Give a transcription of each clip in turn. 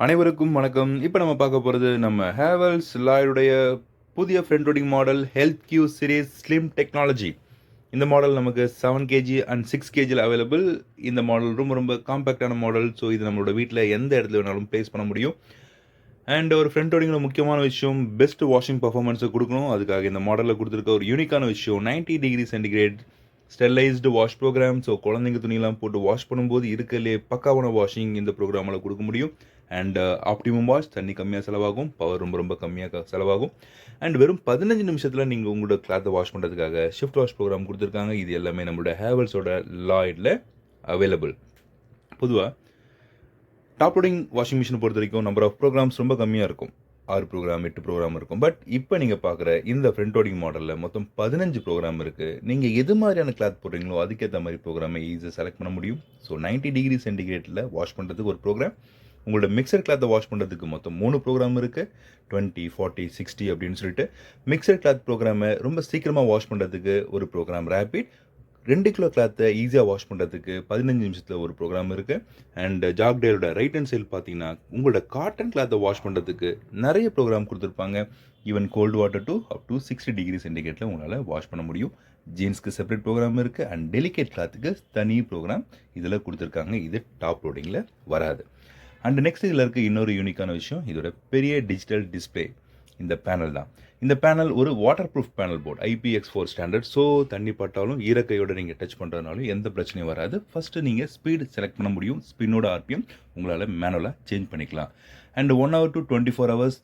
அனைவருக்கும் வணக்கம். இப்போ நம்ம பார்க்க போகிறது நம்ம ஹேவல்ஸ் லாய்டுடைய புதிய front loading model health Q series slim technology. இந்த மாடல் நமக்கு 7 கேஜி அண்ட் 6 கேஜியில் அவைலபிள். இந்த மாடல் ரொம்ப காம்பேக்டான மாடல். ஸோ இது நம்மளோட வீட்டில் எந்த இடத்துல வேணாலும் ப்ளேஸ் பண்ண முடியும். அண்ட் ஒரு ஃப்ரண்ட் லோடிங்கில் முக்கியமான விஷயம் பெஸ்ட் வாஷிங் பர்ஃபார்மன்ஸை கொடுக்கணும். அதுக்காக இந்த மாடலில் கொடுத்துருக்க ஒரு யூனிக்கான விஷயம் 90 degree centigrade sterilised wash programme. So குழந்தைங்க துணியெல்லாம் போட்டு வாஷ் பண்ணும்போது இருக்கலே பக்காவான வாஷிங் இந்த ப்ரோக்ராமில் கொடுக்க முடியும். அண்ட் ஆப்டிமம் வாஷ், தண்ணி கம்மியாக செலவாகும், பவர் ரொம்ப கம்மியாக செலவாகும். அண்ட் வெறும் 15 நிமிஷத்தில் நீங்கள் உங்களோட கிளாத்தை வாஷ் பண்ணுறதுக்காக ஷிஃப்ட் வாஷ் ப்ரோக்ராம் கொடுத்துருக்காங்க. இது எல்லாமே நம்மளோட ஹேவல்ஸோட லாய்டில் அவைலபிள். பொதுவாக டாப் லோடிங் வாஷிங் மிஷினை பொறுத்த வரைக்கும் நம்பர் ஆஃப் ப்ரோக்ராம்ஸ் ரொம்ப கம்மியாக இருக்கும். 6 ப்ரோக்ராம் 8 ப்ரோக்ராம் இருக்கும். பட் இப்போ நீங்கள் பார்க்குற இந்த ஃப்ரண்ட் லோடிங் மாடலில் மொத்தம் 15 ப்ரோக்ராம் இருக்குது. நீங்கள் எது மாதிரியான கிளாத் போடுறீங்களோ அதுக்கேற்ற மாதிரி ப்ரோக்ராமை ஈஸியாக செலக்ட் பண்ண முடியும். ஸோ 90 டிகிரி சென்டிகிரேட்டில் வாஷ் பண்ணுறதுக்கு ஒரு ப்ரோக்ராம், உங்களோட மிக்சர் கிளாத்தை வாஷ் பண்ணுறதுக்கு மொத்தம் 3 ப்ரோக்ராம் இருக்குது. 20, 40, 60 அப்படின்னு சொல்லிட்டு மிக்சர் கிளாத் ப்ரோக்ராமை ரொம்ப சீக்கிரமாக வாஷ் பண்ணுறதுக்கு ஒரு ப்ரோக்ராம் ரேபிட். 2 கிலோ கிளாத்தை ஈஸியாக வாஷ் பண்ணுறதுக்கு 15 நிமிஷத்தில் ஒரு ப்ரோக்ராம் இருக்குது. அண்ட் ஜாக்டேலோட ரைட் ஹேண்ட் சைடு பார்த்தீங்கன்னா உங்களோட காட்டன் கிளாத்தை வாஷ் பண்ணுறதுக்கு நிறைய ப்ரோக்ராம் கொடுத்துருப்பாங்க. Even cold water to up to 60 degree சென்டிகிரேட்டில் உங்களால் வாஷ் பண்ண முடியும். ஜீன்ஸ்க்கு செப்பரேட் ப்ரோக்ராம் இருக்குது. அண்ட் டெலிகேட் கிளாத்துக்கு தனி ப்ரோக்ராம் இதில் கொடுத்துருக்காங்க. இது டாப் லோடிங்கில் வராது. அண்ட் நெக்ஸ்ட் இதில் இருக்க இன்னொரு யூனிக்கான விஷயம் இதோட பெரிய டிஜிட்டல் டிஸ்பிளே. இந்த பேனல் தான். இந்த பேனல் ஒரு water proof panel board, IPX4 standard. So தண்ணி பட்டாலும் ஈரக்கையோடு நீங்கள் டச் பண்ணுறதுனாலும் எந்த பிரச்சனையும் வராது. ஃபஸ்ட்டு நீங்கள் ஸ்பீடு செலக்ட் பண்ண முடியும். ஸ்பின்னோட RPM உங்களால் மேனுவலாக சேஞ்ச் பண்ணிக்கலாம். அண்ட் 1 hour to 24 hours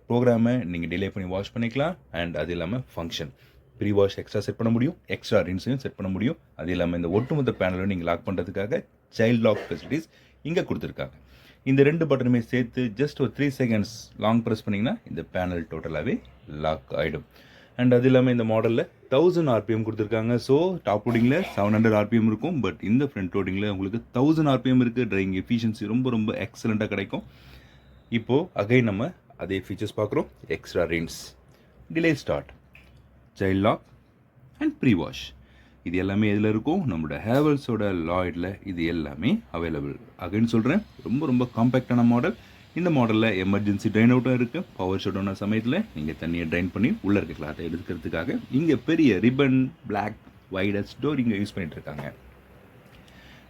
ப்ரோக்ராமை நீங்கள் டிலே பண்ணி வாஷ் பண்ணிக்கலாம். அண்ட் அது இல்லாமல் function pre wash extra set பண்ண முடியும், எக்ஸ்ட்ரா ரின்ஸையும் செட் பண்ண முடியும். அது இல்லாமல் இந்த ஒட்டுமொத்த பேனலை நீங்கள் லாக் பண்ணுறதுக்காக சைல்ட் லாக் ஃபெசிலிட்டிஸ் இங்கே கொடுத்துருக்காங்க. இந்த 2 பட்டனுமே சேர்த்து ஜஸ்ட் ஒரு 3 செகண்ட்ஸ் லாங் ப்ரெஸ் பண்ணிங்கன்னா இந்த பேனல் டோட்டலாகவே லாக் ஆகிடும். அண்ட் அது இல்லாமல் இந்த மாடலில் 1000 RPM கொடுத்துருக்காங்க. ஸோ டாப் லோடிங்கில் 700 RPM இருக்கும். பட் இந்த ஃப்ரண்ட் லோடிங்கில் உங்களுக்கு 1000 RPM இருக்குது. ட்ரையிங் எஃபிஷியன்சி ரொம்ப எக்ஸலண்ட்டாக கிடைக்கும். இப்போது அகைன் நம்ம அதே ஃபீச்சர்ஸ் பார்க்குறோம். Extra rinse, delay start, child lock and pre wash. இது எல்லாமே எதில் இருக்கும்? நம்மளோட ஹேவல்ஸோட லாய்டில் இது எல்லாமே அவைலபிள். அகைன் சொல்கிறேன், ரொம்ப காம்பேக்டான மாடல். இந்த மாடலில் எமர்ஜென்சி ட்ரைன் அவுட்டும் இருக்குது. பவர் ஷட் ஆன சமயத்தில் நீங்கள் தண்ணியை ட்ரைன் பண்ணி உள்ளே இருக்க கிளாத்தை எடுக்கிறதுக்காக இங்கே பெரிய ரிப்பன், பிளாக், வைடஸ்ட் டோர் இங்கே யூஸ் பண்ணிகிட்டு இருக்காங்க.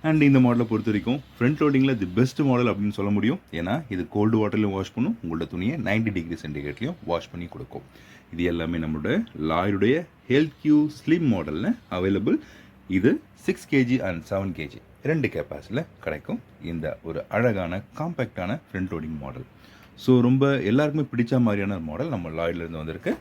அண்ட் இந்த மாடலை பொறுத்த வரைக்கும் ஃப்ரண்ட் லோடிங்கில் தி பெஸ்ட் மாடல் அப்படின்னு சொல்ல முடியும். ஏன்னா இது கோல்டு வாட்டர்லையும் வாஷ் பண்ணும், உங்களோட துணியை 90 டிகிரி சென்டிகிரேட்லையும் வாஷ் பண்ணி கொடுக்கும். இது எல்லாமே நம்மளோட லாய்டுடைய ஹெல்த் கியூ ஸ்லிம் மாடலில் அவைலபிள். இது 6 கேஜி அண்ட் 7 கேஜி 2 கேப்பாசிட்டியில் கிடைக்கும். இந்த ஒரு அழகான காம்பேக்டான ஃப்ரண்ட் லோடிங் மாடல். ஸோ ரொம்ப எல்லாருக்குமே பிடிச்ச மாதிரியான மாடல் நம்ம லாய்டில் இருந்து வந்திருக்கு.